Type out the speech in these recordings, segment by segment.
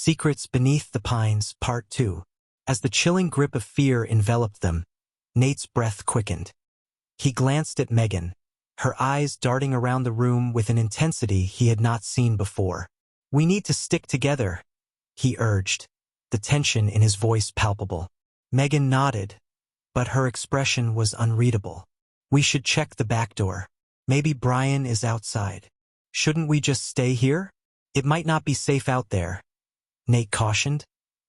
Secrets Beneath the Pines, Part 2. As the chilling grip of fear enveloped them, Nate's breath quickened. He glanced at Megan, her eyes darting around the room with an intensity he had not seen before. "We need to stick together," he urged, the tension in his voice palpable. Megan nodded, but her expression was unreadable. "We should check the back door. Maybe Brian is outside. Shouldn't we just stay here? It might not be safe out there," Nate cautioned,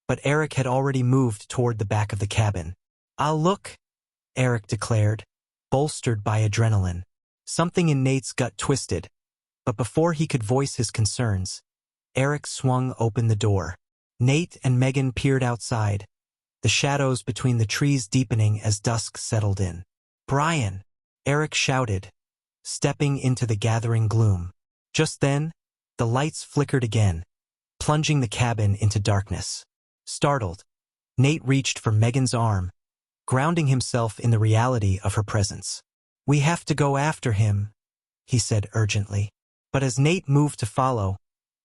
but Eric had already moved toward the back of the cabin. "I'll look," Eric declared, bolstered by adrenaline. Something in Nate's gut twisted, but before he could voice his concerns, Eric swung open the door. Nate and Megan peered outside, the shadows between the trees deepening as dusk settled in. "Brian!" Eric shouted, stepping into the gathering gloom. Just then, the lights flickered again, plunging the cabin into darkness. Startled, Nate reached for Megan's arm, grounding himself in the reality of her presence. "We have to go after him," he said urgently. But as Nate moved to follow,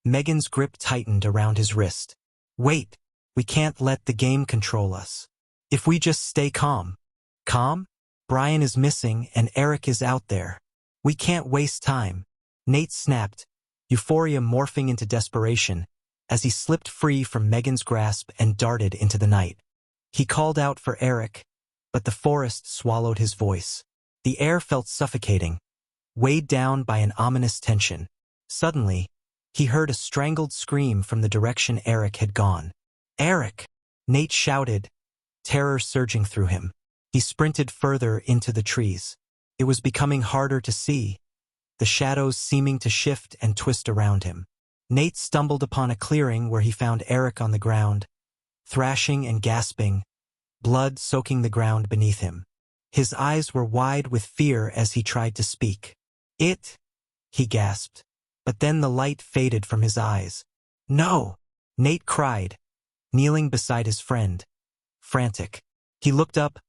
Megan's grip tightened around his wrist. "Wait, we can't let the game control us. If we just stay calm." "Calm? Brian is missing and Eric is out there. We can't waste time," Nate snapped, euphoria morphing into desperation as he slipped free from Megan's grasp and darted into the night. He called out for Eric, but the forest swallowed his voice. The air felt suffocating, weighed down by an ominous tension. Suddenly, he heard a strangled scream from the direction Eric had gone. "Eric!" Nate shouted, terror surging through him. He sprinted further into the trees. It was becoming harder to see, the shadows seeming to shift and twist around him. Nate stumbled upon a clearing where he found Eric on the ground, thrashing and gasping, blood soaking the ground beneath him. His eyes were wide with fear as he tried to speak. He gasped, but then the light faded from his eyes. "No!" Nate cried, kneeling beside his friend, frantic. He looked up,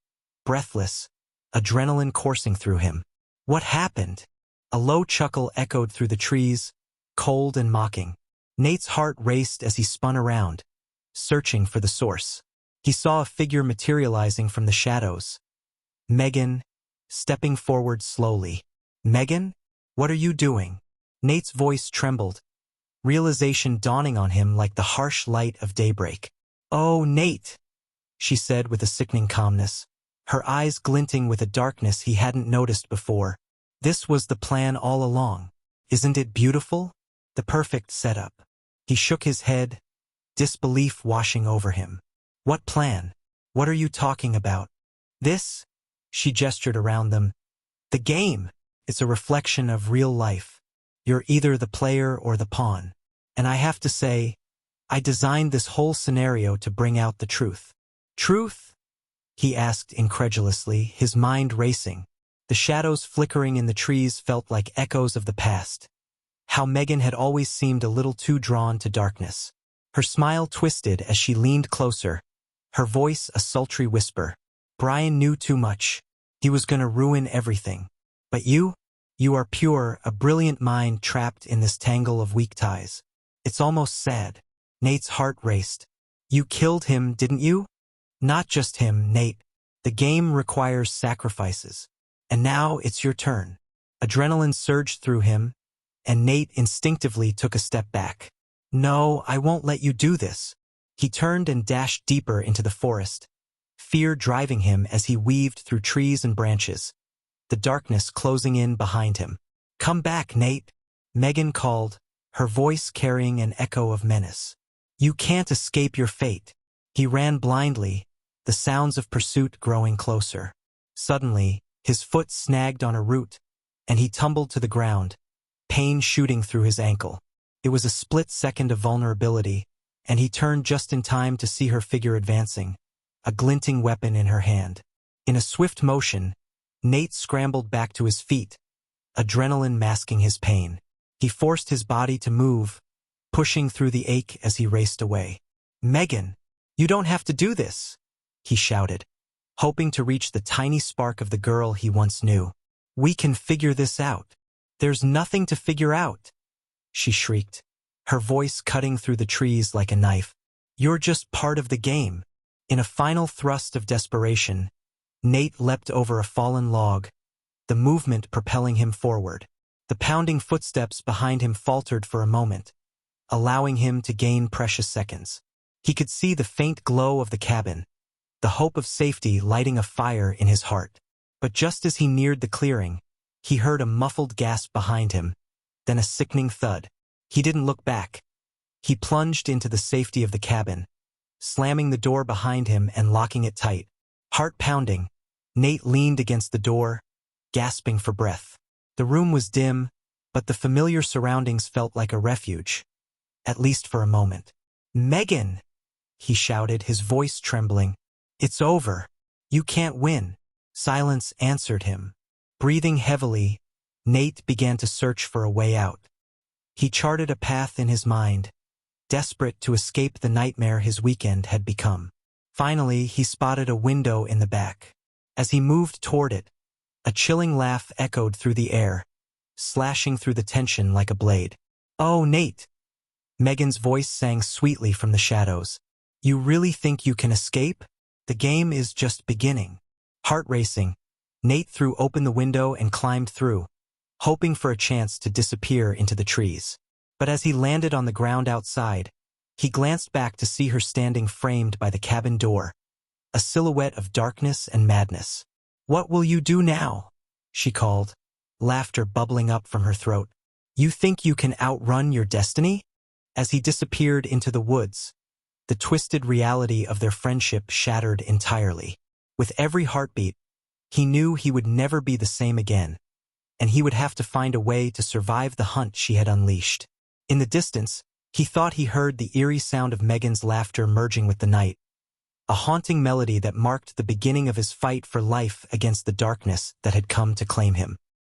breathless, adrenaline coursing through him. "What happened?" A low chuckle echoed through the trees, cold and mocking. Nate's heart raced as he spun around, searching for the source. He saw a figure materializing from the shadows. Megan, stepping forward slowly. "Megan? What are you doing?" Nate's voice trembled, realization dawning on him like the harsh light of daybreak. "Oh, Nate," she said with a sickening calmness, her eyes glinting with a darkness he hadn't noticed before. "This was the plan all along. Isn't it beautiful? The perfect setup." He shook his head, disbelief washing over him. "What plan? What are you talking about?" "This," she gestured around them. "The game. It's a reflection of real life. You're either the player or the pawn. And I have to say, I designed this whole scenario to bring out the truth." "Truth?" he asked incredulously, his mind racing. The shadows flickering in the trees felt like echoes of the past. How Megan had always seemed a little too drawn to darkness. Her smile twisted as she leaned closer, her voice a sultry whisper. "Brian knew too much. He was gonna ruin everything. But you are pure, a brilliant mind trapped in this tangle of weak ties. It's almost sad." Nate's heart raced. "You killed him, didn't you?" "Not just him, Nate. The game requires sacrifices. And now it's your turn." Adrenaline surged through him, and Nate instinctively took a step back. "No, I won't let you do this." He turned and dashed deeper into the forest, fear driving him as he weaved through trees and branches, the darkness closing in behind him. "Come back, Nate," Megan called, her voice carrying an echo of menace. "You can't escape your fate." He ran blindly, the sounds of pursuit growing closer. Suddenly, his foot snagged on a root, and he tumbled to the ground, pain shooting through his ankle. It was a split second of vulnerability, and he turned just in time to see her figure advancing, a glinting weapon in her hand. In a swift motion, Nate scrambled back to his feet, adrenaline masking his pain. He forced his body to move, pushing through the ache as he raced away. "Megan, you don't have to do this," he shouted, hoping to reach the tiny spark of the girl he once knew. "We can figure this out." "There's nothing to figure out," she shrieked, her voice cutting through the trees like a knife. "You're just part of the game." In a final thrust of desperation, Nate leapt over a fallen log, the movement propelling him forward. The pounding footsteps behind him faltered for a moment, allowing him to gain precious seconds. He could see the faint glow of the cabin, the hope of safety lighting a fire in his heart. But just as he neared the clearing, he heard a muffled gasp behind him, then a sickening thud. He didn't look back. He plunged into the safety of the cabin, slamming the door behind him and locking it tight. Heart pounding, Nate leaned against the door, gasping for breath. The room was dim, but the familiar surroundings felt like a refuge, at least for a moment. "Megan!" he shouted, his voice trembling. "It's over. You can't win." Silence answered him. Breathing heavily, Nate began to search for a way out. He charted a path in his mind, desperate to escape the nightmare his weekend had become. Finally, he spotted a window in the back. As he moved toward it, a chilling laugh echoed through the air, slashing through the tension like a blade. "Oh, Nate!" Megan's voice sang sweetly from the shadows. "You really think you can escape? The game is just beginning." Heart racing, Nate threw open the window and climbed through, hoping for a chance to disappear into the trees. But as he landed on the ground outside, he glanced back to see her standing framed by the cabin door, a silhouette of darkness and madness. "What will you do now?" she called, laughter bubbling up from her throat. "You think you can outrun your destiny?" As he disappeared into the woods, the twisted reality of their friendship shattered entirely. With every heartbeat, he knew he would never be the same again, and he would have to find a way to survive the hunt she had unleashed. In the distance, he thought he heard the eerie sound of Megan's laughter merging with the night, a haunting melody that marked the beginning of his fight for life against the darkness that had come to claim him.